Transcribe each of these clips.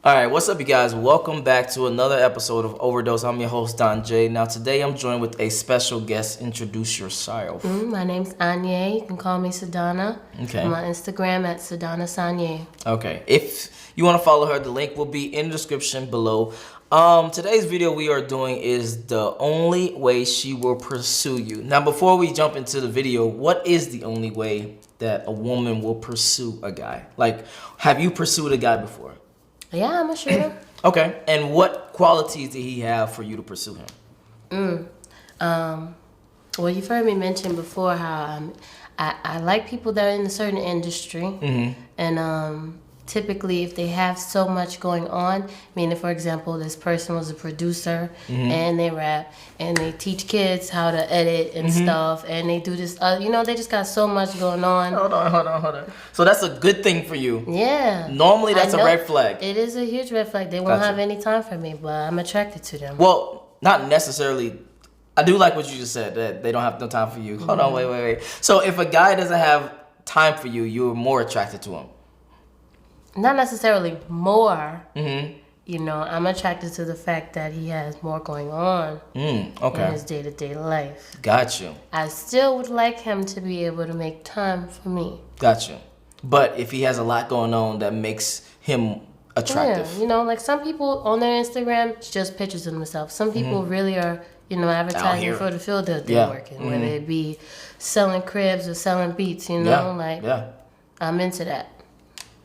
All right, what's up, you guys? Welcome back to another episode of Overdose. I'm your host, Jaye. Now, today I'm joined with a special guest. Introduce yourself. My name's Jaye. You can call me Sedana. Okay. I'm on Instagram at Sedana Sanye. Okay. If you want to follow her, the link will be in the description below. Today's video we are doing is the only way she will pursue you. Now, before we jump into the video, what is the only way that a woman will pursue a guy? Like, have you pursued a guy before? Yeah, I'm a shooter. Okay. And what qualities did he have for you to pursue him? Well, you've heard me mention before how I like people that are in a certain industry. And typically, if they have so much going on, meaning, for example, this person was a producer and they rap and they teach kids how to edit and stuff, and they do this, they just got so much going on. Hold on. So that's a good thing for you. Yeah. Normally, that's a red flag. It is a huge red flag. They won't have any time for me, but I'm attracted to them. Well, not necessarily. I do like what you just said, that they don't have no time for you. Hold on, wait. So if a guy doesn't have time for you, you're more attracted to him. Not necessarily more. I'm attracted to the fact that he has more going on in his day-to-day life. Got you. I still would like him to be able to make time for me. Got you. But if he has a lot going on, that makes him attractive. Yeah, like some people on their Instagram, it's just pictures of themselves. Some people really are, advertising for the field that they're working, whether it be selling cribs or selling beats, I'm into that.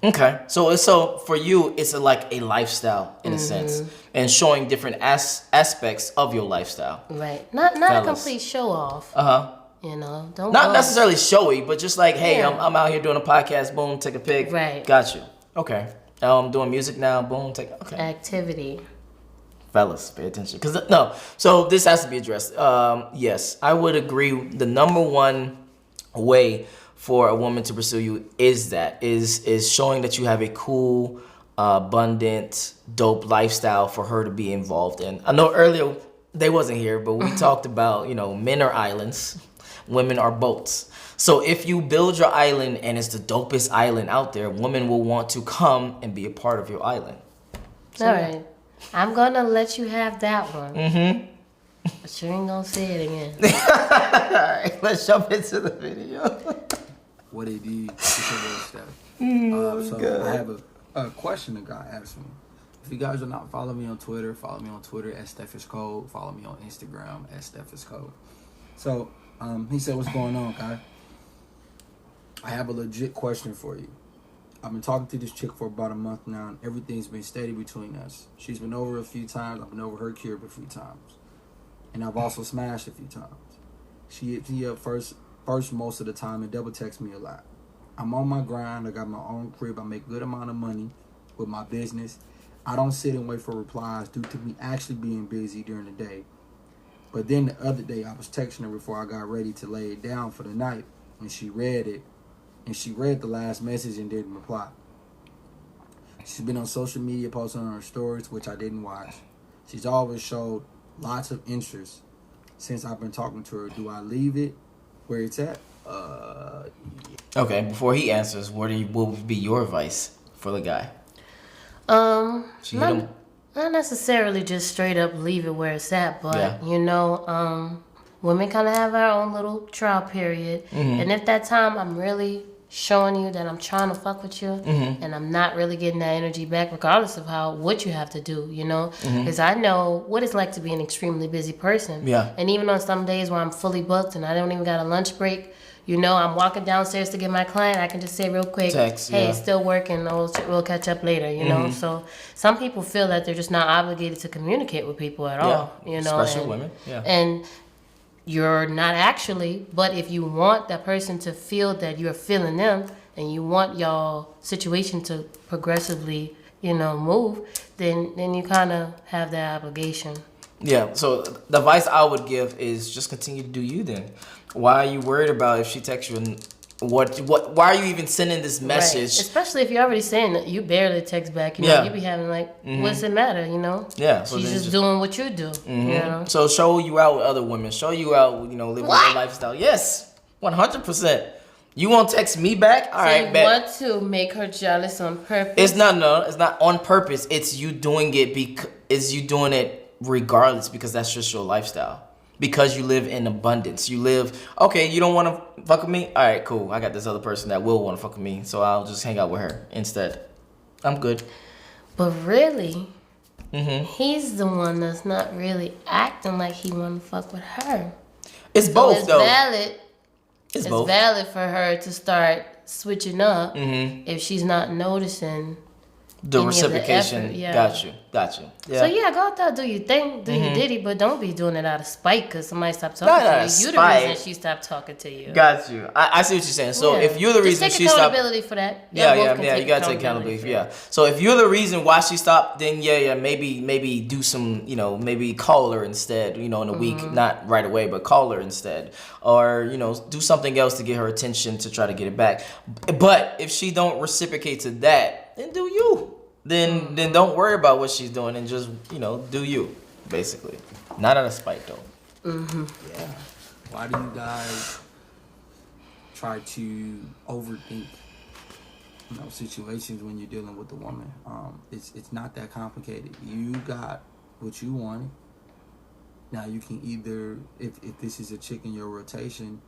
Okay, so for you, it's like a lifestyle in a sense, and showing different aspects of your lifestyle. Right, not a complete show off. Don't not necessarily showy, but just like, hey, I'm out here doing a podcast. Boom, take a pic. Right. Got you. Okay. I'm doing music now. Boom, take. Okay. Activity. Fellas, pay attention, so this has to be addressed. Yes, I would agree. The number one way for a woman to pursue you is showing that you have a cool, abundant, dope lifestyle for her to be involved in. I know earlier they wasn't here, but we talked about, men are islands, women are boats. So if you build your island and it's the dopest island out there, women will want to come and be a part of your island. So, all right. I'm gonna let you have that one. But you ain't gonna say it again. Alright, let's jump into the video. What it did. So I have a question the guy asked me. If you guys are not following me on Twitter, follow me on Twitter at StephisCode. Follow me on Instagram at StephisCode. So he said, "What's going on, guy? I have a legit question for you. I've been talking to this chick for about a month now, and everything's been steady between us. She's been over a few times. I've been over her crib a few times. And I've also smashed a few times. She hit me up first most of the time and double texts me a lot. I'm on my grind. I got my own crib. I make a good amount of money with my business. I don't sit and wait for replies due to me actually being busy during the day. But then the other day, I was texting her before I got ready to lay it down for the night, and she read it. And she read the last message and didn't reply. She's been on social media posting on her stories, which I didn't watch. She's always showed lots of interest since I've been talking to her. Do I leave it where it's at? Okay, before he answers, what will be your advice for the guy? Not necessarily just straight up leave it where it's at, but women kind of have our own little trial period, and if that time I'm really showing you that I'm trying to fuck with you and I'm not really getting that energy back, regardless of what you have to do, because I know what it's like to be an extremely busy person. And even on some days where I'm fully booked and I don't even got a lunch break, I'm walking downstairs to get my client, I can just say real quick, hey, still working, we'll catch up later, So some people feel that they're just not obligated to communicate with people at all, Especially women, And you're not actually, but if you want that person to feel that you're feeling them and you want y'all situation to progressively, move, then you kind of have that obligation. Yeah, so the advice I would give is just continue to do you then. Why are you worried about if she texts you and why are you even sending this message? Right. Especially if you're already saying that you barely text back, you be having what's it matter, Yeah. So she's just doing what you do, So show you out with other women. Show you out, living your lifestyle. Yes, 100%. You won't text me back? All So right, you bet. want to make her jealous on purpose? It's not on purpose. It's you doing it regardless because that's just your lifestyle. Because you live in abundance. You don't want to fuck with me? All right, cool. I got this other person that will want to fuck with me, so I'll just hang out with her instead. I'm good. But really, he's the one that's not really acting like he want to fuck with her. It's both, though. It's valid for her to start switching up if she's not noticing the reciprocation. Got you. Yeah. So yeah, go out there, do your thing, do your ditty, but don't be doing it out of spite because somebody stopped talking to you. You the reason she stopped talking to you. Got you. I see what you're saying. So if you're the reason she stopped, take accountability for that. You gotta take accountability. Yeah. So if you're the reason why she stopped, then maybe do some, maybe call her instead. In a week, not right away, but call her instead, or do something else to get her attention to try to get it back. But if she don't reciprocate to that, then do you. Then don't worry about what she's doing and just do you, basically. Not out of spite though. Yeah. Why do you guys try to overthink situations when you're dealing with a woman? It's not that complicated. You got what you wanted. Now you can either, if this is a chick in your rotation,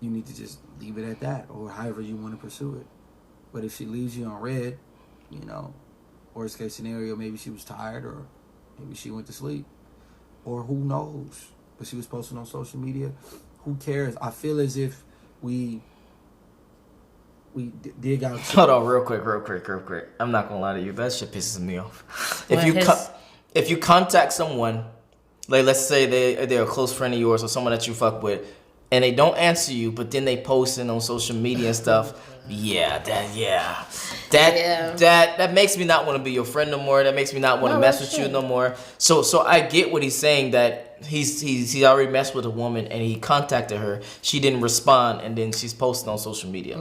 you need to just leave it at that, or however you want to pursue it. But if she leaves you on red, worst case scenario, maybe she was tired, or maybe she went to sleep, or who knows? But she was posting on social media. Who cares? I feel as if we dig out. Hold on, real quick. I'm not gonna lie to you. That shit pisses me off. If you contact someone, like let's say they're a close friend of yours or someone that you fuck with, and they don't answer you, but then they posting on social media and stuff. That makes me not want to be your friend no more. That makes me not want to mess with you no more. So I get what he's saying, that he's already messed with a woman and he contacted her. She didn't respond, and then she's posting on social media.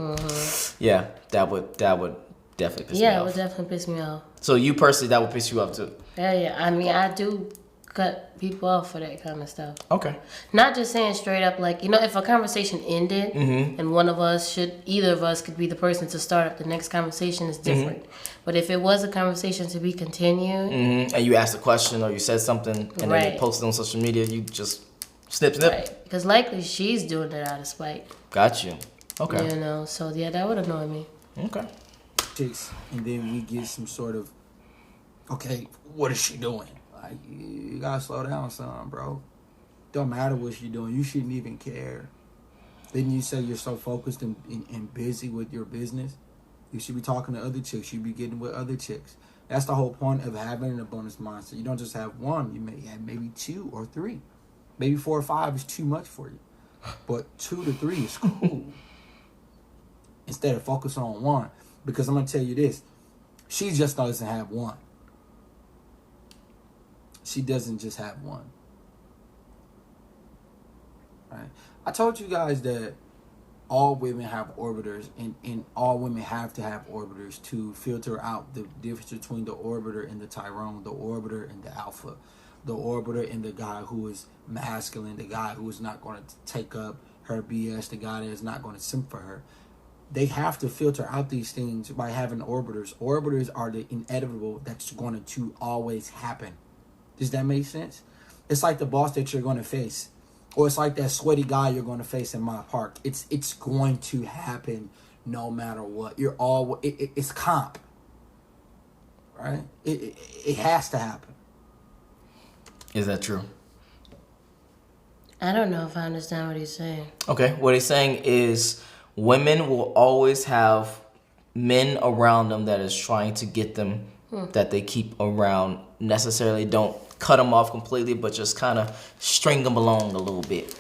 Yeah, that would definitely piss me off. Yeah, it would definitely piss me off. So you personally, that would piss you off too? Yeah. I mean, I do cut people off for that kind of stuff. Okay. Not just saying straight up, like, if a conversation ended and either of us could be the person to start up the next conversation, is different. But if it was a conversation to be continued, and you asked a question or you said something and then they posted on social media, you just snip. Right. Because likely she's doing it out of spite. Got you. Okay. So yeah, that would annoy me. Okay. Chicks, and then we get some sort of, okay, what is she doing? Like, you gotta slow down, son, bro. Don't matter what you're doing. You shouldn't even care. Then you say you're so focused and busy with your business. You should be talking to other chicks. You be getting with other chicks. That's the whole point of having an abundance mindset. You don't just have one. You may have maybe 2 or 3. Maybe 4 or 5 is too much for you. But 2 to 3 is cool. Instead of focusing on one. Because I'm going to tell you this. She just doesn't have one. She doesn't just have one. Right? I told you guys that all women have orbiters, and all women have to have orbiters to filter out the difference between the orbiter and the Tyrone, the orbiter and the alpha, the orbiter and the guy who is masculine, the guy who is not going to take up her BS, the guy that is not going to simp for her. They have to filter out these things by having orbiters. Orbiters are the inevitable that's going to always happen. Does that make sense? It's like the boss that you're going to face. Or it's like that sweaty guy you're going to face in my park. It's going to happen no matter what. It's comp. Right? It has to happen. Is that true? I don't know if I understand what he's saying. Okay, what he's saying is women will always have men around them that is trying to get them, that they keep around. Necessarily don't cut them off completely, but just kind of string them along a little bit.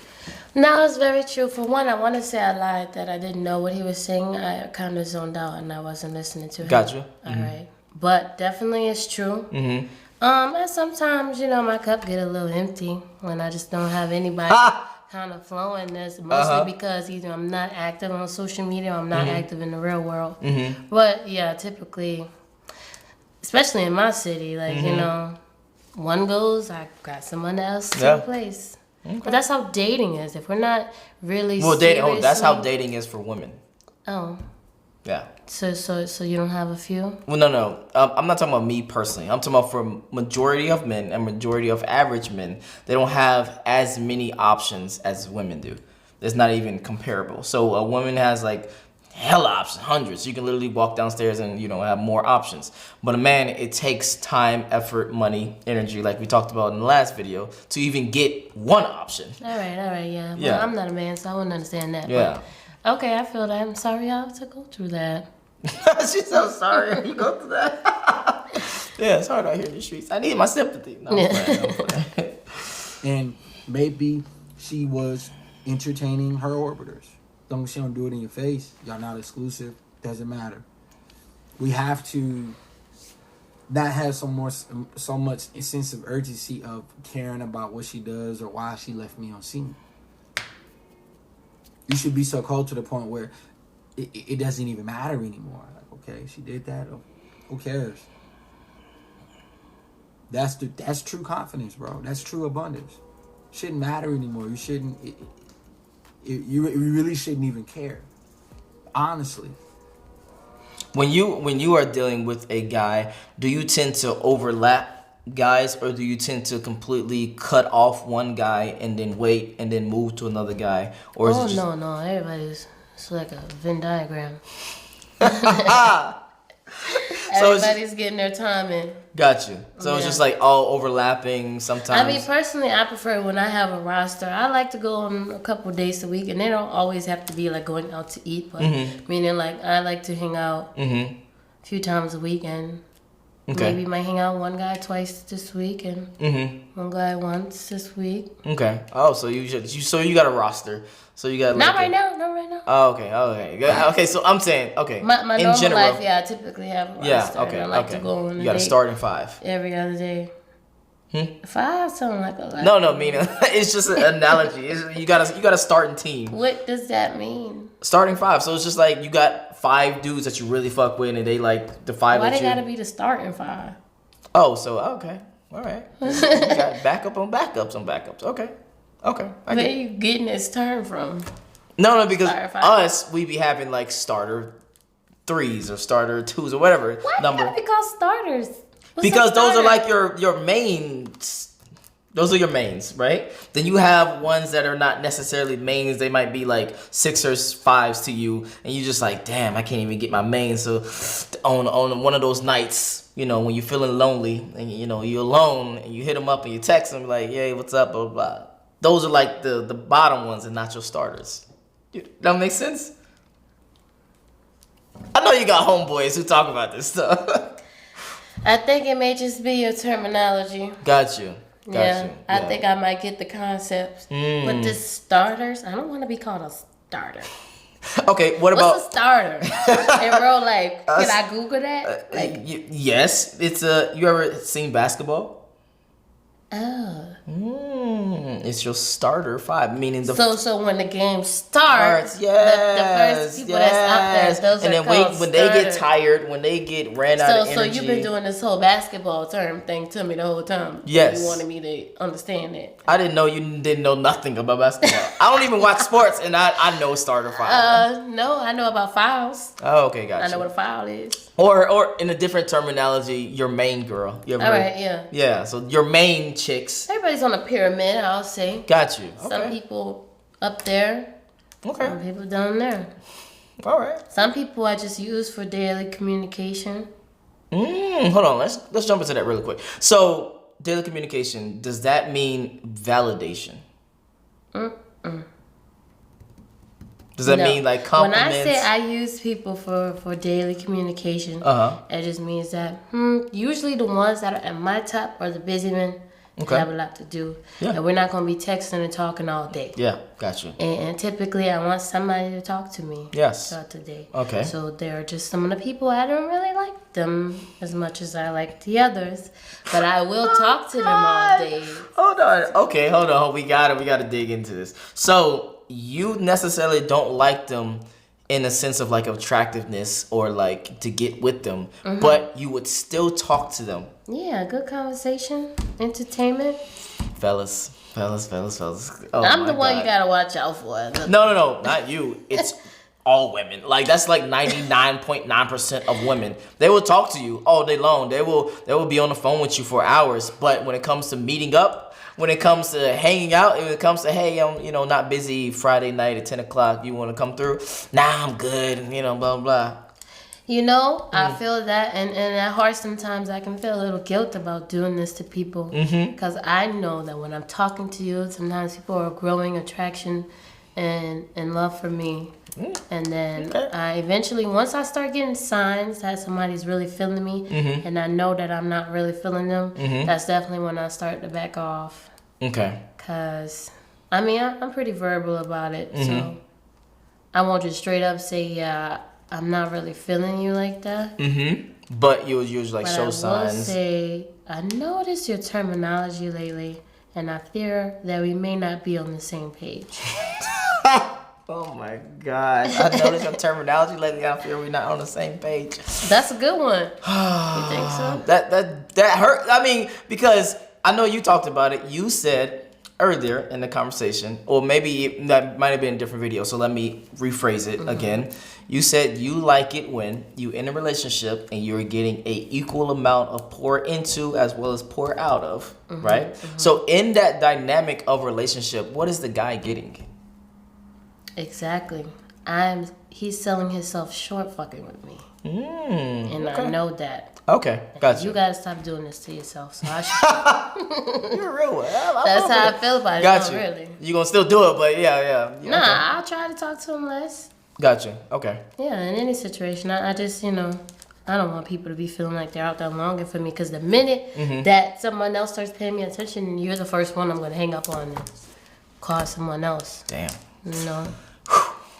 No, it's very true. For one, I want to say I lied that I didn't know what he was saying. I kind of zoned out and I wasn't listening to him. Gotcha. All right. But definitely it's true. And sometimes, my cup get a little empty when I just don't have anybody kind of flowing this. Mostly because either I'm not active on social media or I'm not active in the real world. But yeah, typically, especially in my city, like, one goes, I got someone else to replace. But that's how dating is. If we're not really dating. Oh, that's how seriously- dating is for women. Oh, Yeah. so you don't have a few? Well, no. I'm not talking about me personally. I'm talking about for majority of men and majority of average men. They don't have as many options as women do. It's not even comparable. So a woman has like hella options, hundreds. You can literally walk downstairs and have more options. But a man, it takes time, effort, money, energy, like we talked about in the last video, to even get one option. All right, yeah. Well, Yeah. I'm not a man, so I wouldn't understand that. Yeah. But, okay, I feel that. I'm sorry y'all have to go through that. She's so sorry you go through that. Yeah, it's hard out here in the streets. I need my sympathy. No, I'm playing. And maybe she was entertaining her orbiters. Don't she don't do it in your face. Y'all not exclusive. Doesn't matter. We have to not have so much sense of urgency of caring about what she does or why she left me on scene. You should be so cold to the point where it doesn't even matter anymore. Like, okay, she did that. Who cares? That's true confidence, bro. That's true abundance. Shouldn't matter anymore. You shouldn't. You really shouldn't even care. Honestly. When you are dealing with a guy, do you tend to overlap guys, or do you tend to completely cut off one guy and then wait and then move to another guy? Or is it just... no. It's like a Venn diagram. So Everybody's getting their time in. Got you. So it's Yeah. just like all overlapping sometimes. I mean, personally, I prefer when I have a roster. I like to go on a couple days a week, and they don't always have to be like going out to eat, but meaning like I like to hang out a few times a week, and maybe might hang out one guy twice this week and one guy once this week. Okay. Oh, so you got a roster. So you got Not like right now. Oh, okay. Okay, so I'm saying, okay. My in normal general, life, yeah, I typically have a roster. yeah, okay, And I like okay. to go on You a got to date start in 5. every other day. 5 sound like a lot. No, meaning it's just an analogy. You gotta start in team. What does that mean? Starting 5, so it's just like you got 5 dudes that you really fuck with, and they like the 5 Why with they you. gotta be the starting 5? Oh, so okay, all right. You got backup on backups on backups. Okay. I Where get are it. you getting this term from? No, because Starter 5. us, we be having like starter 3s or starter 2s or whatever Why number. you gotta be called starters? What's Because a those are starter? like your mains. Those are your mains, right? Then you have ones that are not necessarily mains. They might be like 6s, 5s to you, and you just like, damn, I can't even get my main. So on one of those nights, when you're feeling lonely and you're alone, and you hit them up and you text them like, hey, what's up, blah blah blah. Those are like the bottom ones and not your starters. That makes sense? I know you got homeboys who talk about this stuff. I think it may just be your terminology. Got you. I think I might get the concept. But the starters, I don't want to be called a starter. Okay, what about... What's a starter? And bro, like, can I Google that? Yes, it's you ever seen basketball? Oh. It's your starter 5, meaning the... So when the game starts, the yes, first people that's out there, those and are then called when they get starters. tired, when they get ran out of energy... So you've been doing this whole basketball term thing to me the whole time. Yes. You wanted me to understand that. I didn't know you didn't know nothing about basketball. I don't even watch sports, and I know starter 5. No, I know about fouls. Oh, okay, gotcha. I know what a foul is. Or in a different terminology, your main girl. You ever All heard? right, yeah. Yeah, so your main chicks. Everybody's on a pyramid, I'll say. Got you. Okay. Some people up there, Okay. some people down there. All right. Some people I just use for daily communication. Hold on. Let's jump into that really quick. So, daily communication, does that mean validation? Does that No. mean like compliments? When I say I use people for daily communication, it just means that usually the ones that are at my top are the busy men. Okay. Have a lot to do. Yeah. And we're not going to be texting and talking all day. Yeah, got you. And typically, I want somebody to talk to me Yes. throughout the day. Okay. So there are just some of the people I don't really like them as much as I like the others, but I will talk to them all day. Hold on. Okay, hold on. We got to dig into this. So, you necessarily don't like them in a sense of like attractiveness or like to get with them, but you would still talk to them. Yeah, good conversation, entertainment. Fellas. Oh, I'm the my one God. you gotta watch out for. No, not you. It's all women. Like that's like 99.9% of women. They will talk to you all day long. They will be on the phone with you for hours. But when it comes to meeting up, when it comes to hanging out, when it comes to hey, I'm not busy Friday night at 10 o'clock. You want to come through? Nah, I'm good. Blah blah. I feel that, and at heart sometimes I can feel a little guilt about doing this to people. Because I know that when I'm talking to you, sometimes people are growing attraction and love for me. And then I eventually, once I start getting signs that somebody's really feeling me, and I know that I'm not really feeling them, that's definitely when I start to back off. Okay. Because, I'm pretty verbal about it, so I won't just straight up say, yeah, I'm not really feeling you like that. But you'll usually show signs. I will say, I noticed your terminology lately, and I fear that we may not be on the same page. Oh my God! I noticed your terminology lately. I fear we're not on the same page. That's a good one. You think so? That hurt. Because I know you talked about it. You said earlier in the conversation, or maybe that might have been a different video. So let me rephrase it again. You said you like it when you in a relationship and you're getting a equal amount of pour into as well as pour out of, right? So in that dynamic of relationship, what is the guy getting? Exactly. He's selling himself short fucking with me. And okay. I know that. Okay, gotcha. You gotta stop doing this to yourself. So I should. You're a real one. That's how I feel about it. Gotcha. No, really. You gonna still do it, but yeah. Nah, okay. I'll try to talk to him less. Gotcha. Okay. Yeah, in any situation, I just, I don't want people to be feeling like they're out there longing for me. Because the minute that someone else starts paying me attention, you're the first one I'm gonna hang up on and call someone else. Damn.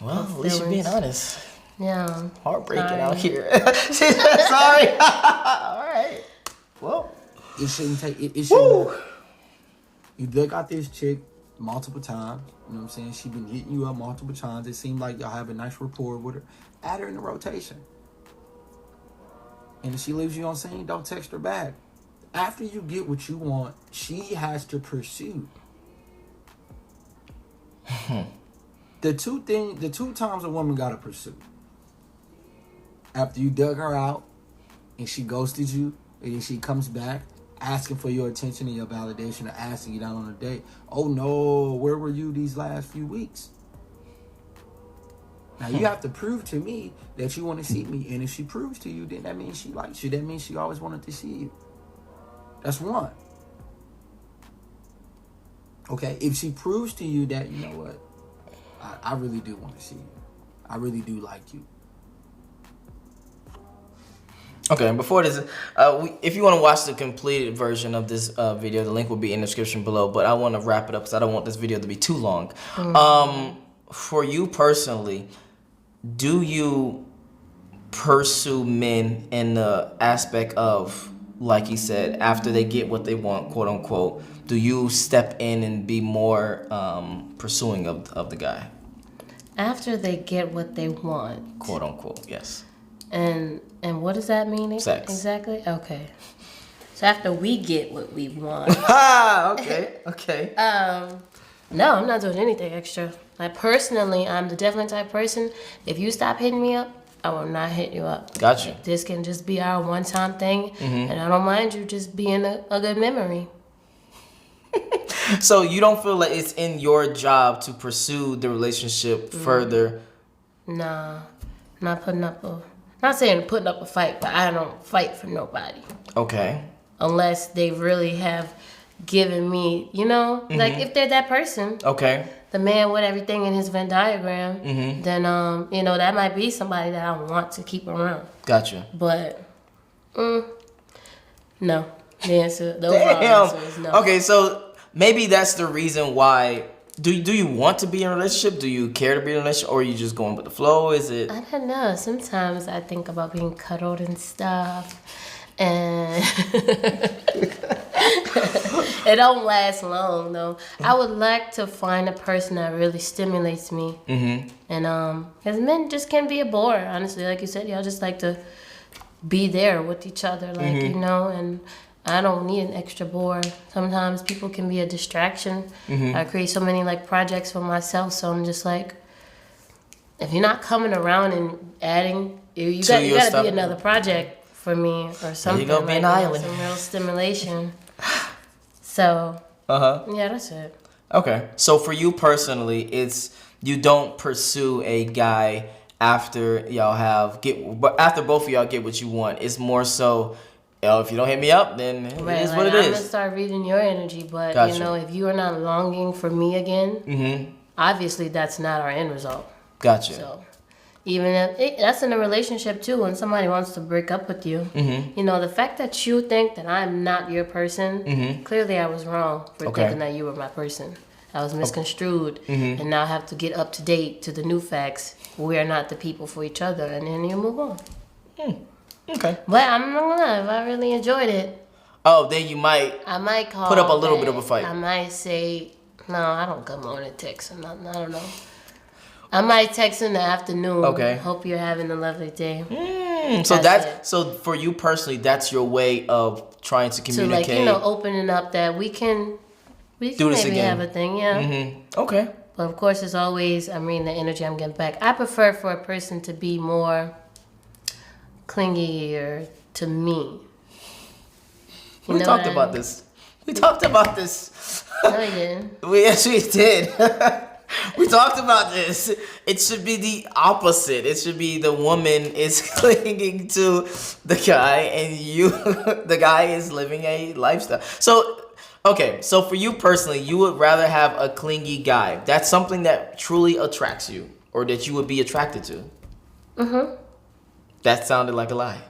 Well, at least you're being honest. Yeah. Heartbreaking out here. Sorry. All right. Well, it shouldn't take. It shouldn't. You look at this chick multiple times. You know what I'm saying? She been hitting you up multiple times. It seemed like y'all have a nice rapport with her. Add her in the rotation. And if she leaves you on scene, don't text her back. After you get what you want, she has to pursue. The two times a woman gotta pursue. After you dug her out and she ghosted you, and then she comes back asking for your attention and your validation, or asking you out on a date. Oh no, where were you these last few weeks? Now you have to prove to me that you want to see me, and if she proves to you, then that means she likes you. That means she always wanted to see you. That's one. Okay, if she proves to you that, you know what, I really do want to see you. I really do like you. Okay, before this, if you want to watch the completed version of this video, the link will be in the description below. But I want to wrap it up because I don't want this video to be too long. For you personally, do you pursue men in the aspect of, like you said, after they get what they want, quote unquote, do you step in and be more pursuing of the guy? After they get what they want. Quote unquote, yes. And what does that mean? Sex. Exactly? Okay. So after we get what we want. Okay. No, I'm not doing anything extra. Like, personally, I'm the definitely type of person, if you stop hitting me up, I will not hit you up. Gotcha. Like, this can just be our one-time thing, and I don't mind you just being a good memory. So you don't feel like it's in your job to pursue the relationship further? Nah, not saying putting up a fight, but I don't fight for nobody. Okay. Unless they really have given me, like if they're that person. Okay. The man with everything in his Venn diagram, then, that might be somebody that I want to keep around. Gotcha. But, no. The overall answer is no. Okay, so maybe that's the reason why. Do you want to be in a relationship? Do you care to be in a relationship? Or are you just going with the flow? Is it? I don't know. Sometimes I think about being cuddled and stuff. And it don't last long, though. I would like to find a person that really stimulates me. And, because men just can be a bore, honestly. Like you said, y'all just like to be there with each other, like, and I don't need an extra bore. Sometimes people can be a distraction. I create so many like projects for myself, so I'm just like, if you're not coming around and adding, you got to be another project for me or something. You gonna be an island. Some real stimulation. So yeah, that's it. Okay, so for you personally, it's you don't pursue a guy after after both of y'all get what you want. It's more so, if you don't hit me up, then it is what it is. I'm gonna start reading your energy, but Gotcha. you know, if you are not longing for me again, obviously that's not our end result. Gotcha. So even if that's in a relationship too, when somebody wants to break up with you, you know, the fact that you think that I'm not your person, clearly I was wrong for thinking that you were my person. I was misconstrued, and now I have to get up to date to the new facts. We are not the people for each other, and then you move on. Okay. But I'm not gonna lie, if I really enjoyed it, then I might call. put up a little bit of a fight. I might say, no, I don't come on and text or nothing. I don't know. I might text in the afternoon. Okay. Hope you're having a lovely day. So for you personally, that's your way of trying to communicate. To, like, you know, opening up that we can do this maybe again. have a thing, yeah. Okay. But of course, as always, I'm reading the energy I'm getting back. I prefer for a person to be more clingier to me. We talked about this. We talked about this. No, you didn't. We actually did. We talked about this. It should be the opposite. It should be the woman is clinging to the guy and the guy is living a lifestyle. So, okay. So for you personally, you would rather have a clingy guy. That's something that truly attracts you or that you would be attracted to. That sounded like a lie.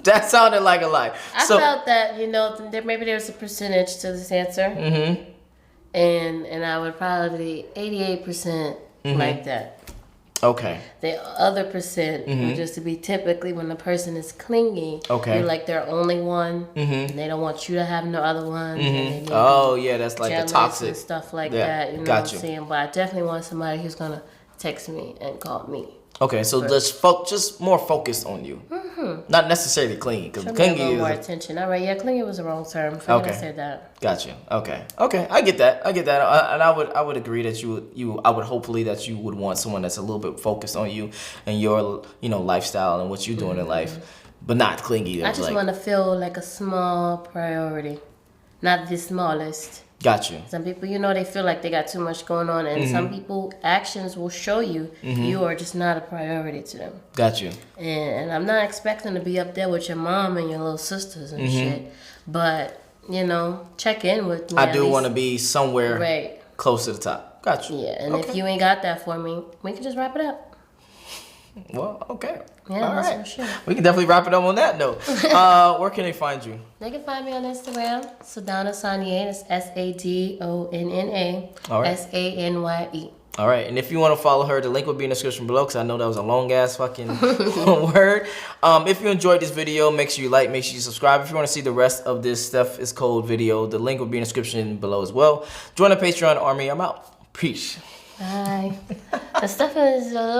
That sounded like a lie. I felt that, you know, maybe there's a percentage to this answer. And I would probably 88% like that. Okay. The other percent would just to be typically when the person is clingy. Okay. You're like their only one. And they don't want you to have no other ones. And they Oh, yeah, that's like the toxic and stuff like that. You know what I'm saying? But I definitely want somebody who's going to text me and call me. Okay, so just more focused on you. Not necessarily clingy, because clingy is more attention. All right, yeah, clingy was the wrong term. I said that. Gotcha. Okay, I get that. And I would agree that I would hopefully that you would want someone that's a little bit focused on you and your lifestyle and what you're doing in life, but not clingy. I just want to feel like a small priority, not the smallest. Got you. Some people, they feel like they got too much going on, and some people, actions will show you you are just not a priority to them. Got you. And I'm not expecting to be up there with your mom and your little sisters and shit, but, check in with me. I do want to be somewhere close to the top. Got you. Yeah, and if you ain't got that for me, we can just wrap it up. Well, okay. Yeah, all that's right. for sure. We can definitely wrap it up on that note. Where can they find you? They can find me on Instagram, Sadonna Sanye. That's SADONNA. All right. SANYE. All right, and if you want to follow her, the link will be in the description below because I know that was a long ass fucking word. If you enjoyed this video, make sure you like, make sure you subscribe. If you want to see the rest of this Steph is Cold video, the link will be in the description below as well. Join the Patreon army. I'm out. Peace. Bye. The stuff is